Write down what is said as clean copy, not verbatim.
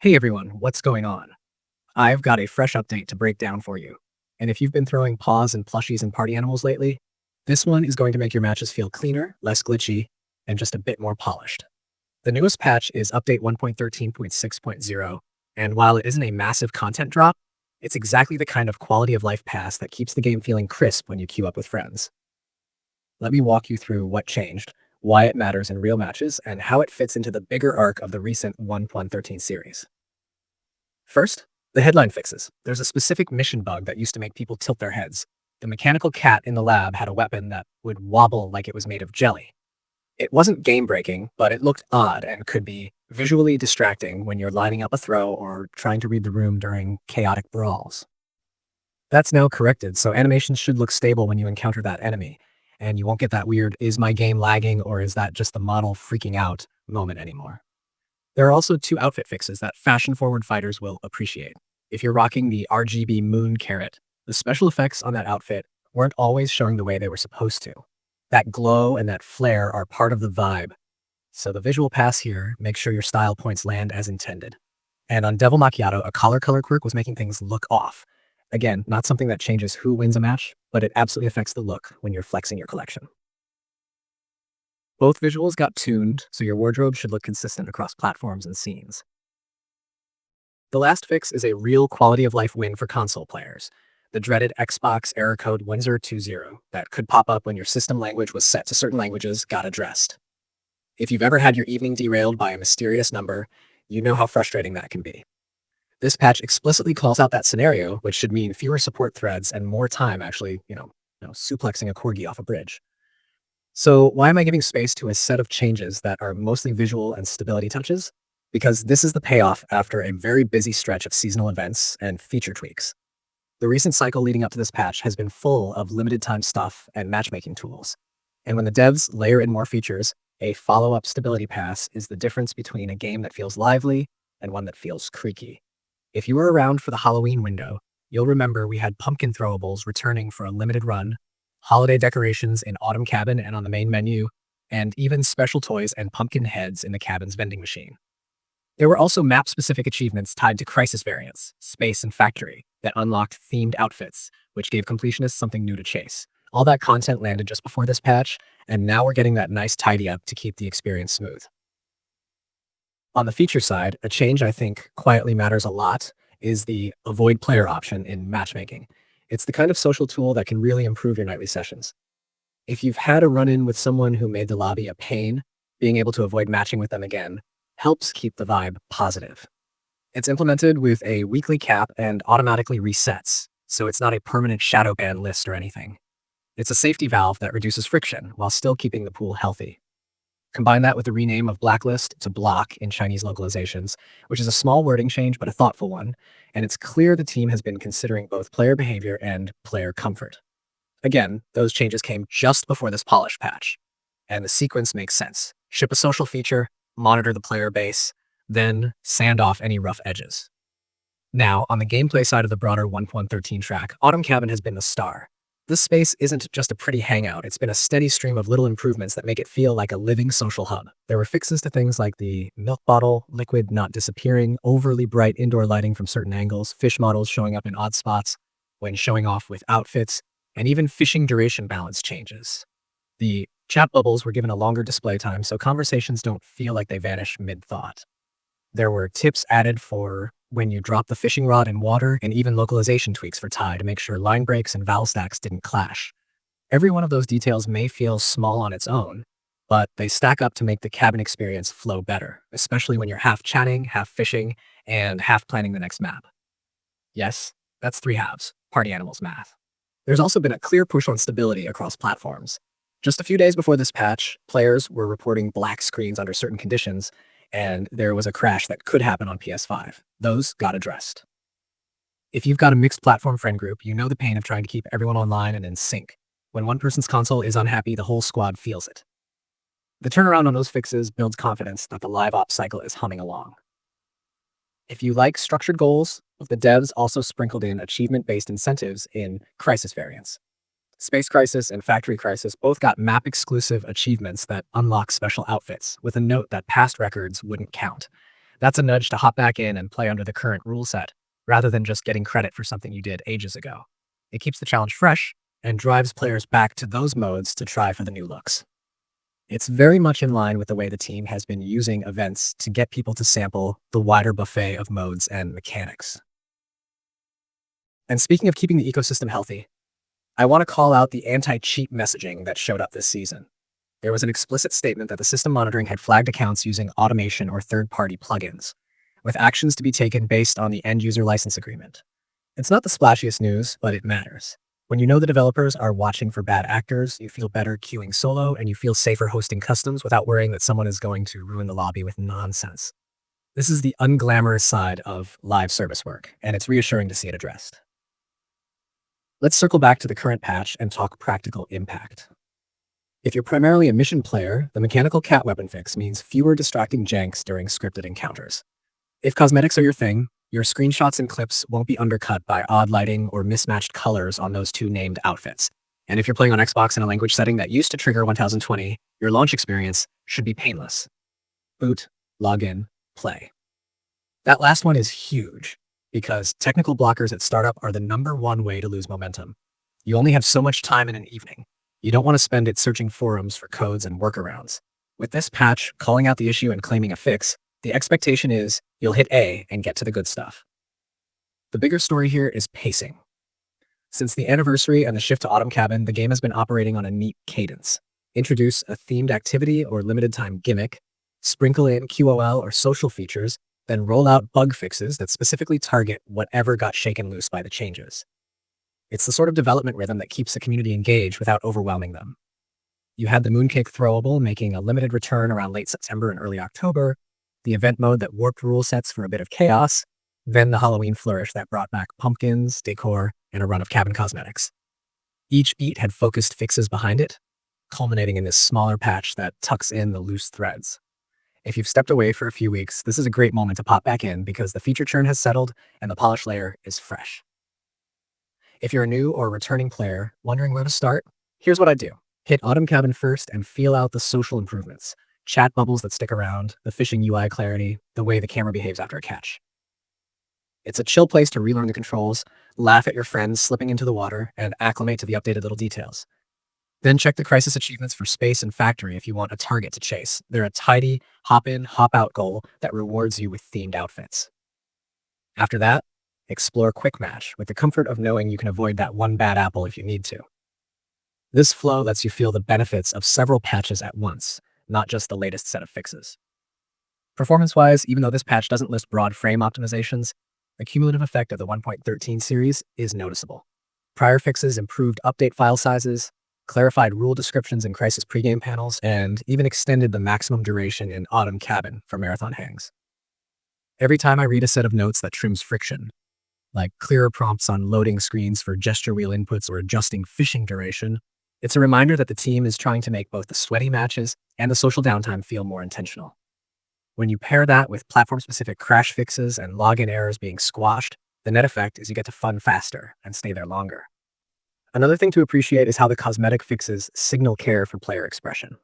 Hey everyone, what's going on? I've got a fresh update to break down for you. And if you've been throwing paws and plushies and party animals lately, this one is going to make your matches feel cleaner, less glitchy, and just a bit more polished. The newest patch is update 1.13.6.0, and while it isn't a massive content drop, it's exactly the kind of quality of life pass that keeps the game feeling crisp when you queue up with friends. Let me walk you through what changed, why it matters in real matches, and how it fits into the bigger arc of the recent 1.13 series. First, the headline fixes. There's a specific mission bug that used to make people tilt their heads. The mechanical cat in the lab had a weapon that would wobble like it was made of jelly. It wasn't game breaking, but it looked odd and could be visually distracting when you're lining up a throw or trying to read the room during chaotic brawls. That's now corrected, so animations should look stable when you encounter that enemy, and you won't get that weird, is my game lagging or is that just the model freaking out moment anymore. There are also two outfit fixes that fashion-forward fighters will appreciate. If you're rocking the RGB moon carrot, the special effects on that outfit weren't always showing the way they were supposed to. That glow and that flare are part of the vibe, so the visual pass here makes sure your style points land as intended. And on Devil Macchiato, a collar color quirk was making things look off. Again, not something that changes who wins a match, but it absolutely affects the look when you're flexing your collection. Both visuals got tuned, so your wardrobe should look consistent across platforms and scenes. The last fix is a real quality of life win for console players. The dreaded Xbox error code Windsor20 that could pop up when your system language was set to certain languages got addressed. If you've ever had your evening derailed by a mysterious number, you know how frustrating that can be. This patch explicitly calls out that scenario, which should mean fewer support threads and more time actually, suplexing a corgi off a bridge. So why am I giving space to a set of changes that are mostly visual and stability touches? Because this is the payoff after a very busy stretch of seasonal events and feature tweaks. The recent cycle leading up to this patch has been full of limited time stuff and matchmaking tools. And when the devs layer in more features, a follow-up stability pass is the difference between a game that feels lively and one that feels creaky. If you were around for the Halloween window, you'll remember we had pumpkin throwables returning for a limited run, holiday decorations in Autumn Cabin and on the main menu, and even special toys and pumpkin heads in the cabin's vending machine. There were also map-specific achievements tied to Crisis variants, Space and Factory, that unlocked themed outfits, which gave completionists something new to chase. All that content landed just before this patch, and now we're getting that nice tidy up to keep the experience smooth. On the feature side, a change I think quietly matters a lot is the avoid player option in matchmaking. It's the kind of social tool that can really improve your nightly sessions. If you've had a run-in with someone who made the lobby a pain, being able to avoid matching with them again helps keep the vibe positive. It's implemented with a weekly cap and automatically resets, so it's not a permanent shadow ban list or anything. It's a safety valve that reduces friction while still keeping the pool healthy. Combine that with the rename of Blacklist to Block in Chinese localizations, which is a small wording change but a thoughtful one, and it's clear the team has been considering both player behavior and player comfort. Again, those changes came just before this polish patch, and the sequence makes sense. Ship a social feature, monitor the player base, then sand off any rough edges. Now, on the gameplay side of the broader 1.13 track, Autumn Cabin has been the star. This space isn't just a pretty hangout, it's been a steady stream of little improvements that make it feel like a living social hub. There were fixes to things like the milk bottle liquid not disappearing, overly bright indoor lighting from certain angles, fish models showing up in odd spots when showing off with outfits, and even fishing duration balance changes. The chat bubbles were given a longer display time, so conversations don't feel like they vanish mid-thought. There were tips added for when you drop the fishing rod in water, and even localization tweaks for tie to make sure line breaks and vowel stacks didn't clash. Every one of those details may feel small on its own, but they stack up to make the cabin experience flow better, especially when you're half chatting, half fishing, and half planning the next map. Yes, that's three halves, party animals math. There's also been a clear push on stability across platforms. Just a few days before this patch, players were reporting black screens under certain conditions, and there was a crash that could happen on PS5. Those got addressed. If you've got a mixed platform friend group, you know the pain of trying to keep everyone online and in sync. When one person's console is unhappy, the whole squad feels it. The turnaround on those fixes builds confidence that the live ops cycle is humming along. If you like structured goals, the devs also sprinkled in achievement-based incentives in Crisis variants. Space Crisis and Factory Crisis both got map-exclusive achievements that unlock special outfits, with a note that past records wouldn't count. That's a nudge to hop back in and play under the current rule set, rather than just getting credit for something you did ages ago. It keeps the challenge fresh and drives players back to those modes to try for the new looks. It's very much in line with the way the team has been using events to get people to sample the wider buffet of modes and mechanics. And speaking of keeping the ecosystem healthy, I want to call out the anti-cheat messaging that showed up this season. There was an explicit statement that the system monitoring had flagged accounts using automation or third-party plugins, with actions to be taken based on the end-user license agreement. It's not the splashiest news, but it matters. When you know the developers are watching for bad actors, you feel better queuing solo, and you feel safer hosting customs without worrying that someone is going to ruin the lobby with nonsense. This is the unglamorous side of live service work, and it's reassuring to see it addressed. Let's circle back to the current patch and talk practical impact. If you're primarily a mission player, the mechanical cat weapon fix means fewer distracting janks during scripted encounters. If cosmetics are your thing, your screenshots and clips won't be undercut by odd lighting or mismatched colors on those two named outfits. And if you're playing on Xbox in a language setting that used to trigger 1020, your launch experience should be painless. Boot, login, play. That last one is huge, because technical blockers at startup are the #1 way to lose momentum. You only have so much time in an evening. You don't want to spend it searching forums for codes and workarounds. With this patch, calling out the issue and claiming a fix, the expectation is you'll hit A and get to the good stuff. The bigger story here is pacing. Since the anniversary and the shift to Autumn Cabin, the game has been operating on a neat cadence. Introduce a themed activity or limited time gimmick, sprinkle in QOL or social features, then roll out bug fixes that specifically target whatever got shaken loose by the changes. It's the sort of development rhythm that keeps the community engaged without overwhelming them. You had the Mooncake throwable making a limited return around late September and early October, the event mode that warped rule sets for a bit of chaos, then the Halloween flourish that brought back pumpkins, decor, and a run of cabin cosmetics. Each beat had focused fixes behind it, culminating in this smaller patch that tucks in the loose threads. If you've stepped away for a few weeks, this is a great moment to pop back in because the feature churn has settled and the polish layer is fresh. If you're a new or returning player wondering where to start, here's what I do. Hit Autumn Cabin first and feel out the social improvements. Chat bubbles that stick around, the fishing UI clarity, the way the camera behaves after a catch. It's a chill place to relearn the controls, laugh at your friends slipping into the water, and acclimate to the updated little details. Then check the crisis achievements for space and factory if you want a target to chase. They're a tidy, hop-in, hop-out goal that rewards you with themed outfits. After that, explore Quick Match with the comfort of knowing you can avoid that one bad apple if you need to. This flow lets you feel the benefits of several patches at once, not just the latest set of fixes. Performance-wise, even though this patch doesn't list broad frame optimizations, the cumulative effect of the 1.13 series is noticeable. Prior fixes improved update file sizes, clarified rule descriptions in Crisis pregame panels, and even extended the maximum duration in Autumn Cabin for marathon hangs. Every time I read a set of notes that trims friction, like clearer prompts on loading screens for gesture wheel inputs or adjusting fishing duration, it's a reminder that the team is trying to make both the sweaty matches and the social downtime feel more intentional. When you pair that with platform-specific crash fixes and login errors being squashed, the net effect is you get to fun faster and stay there longer. Another thing to appreciate is how the cosmetic fixes signal care for player expression.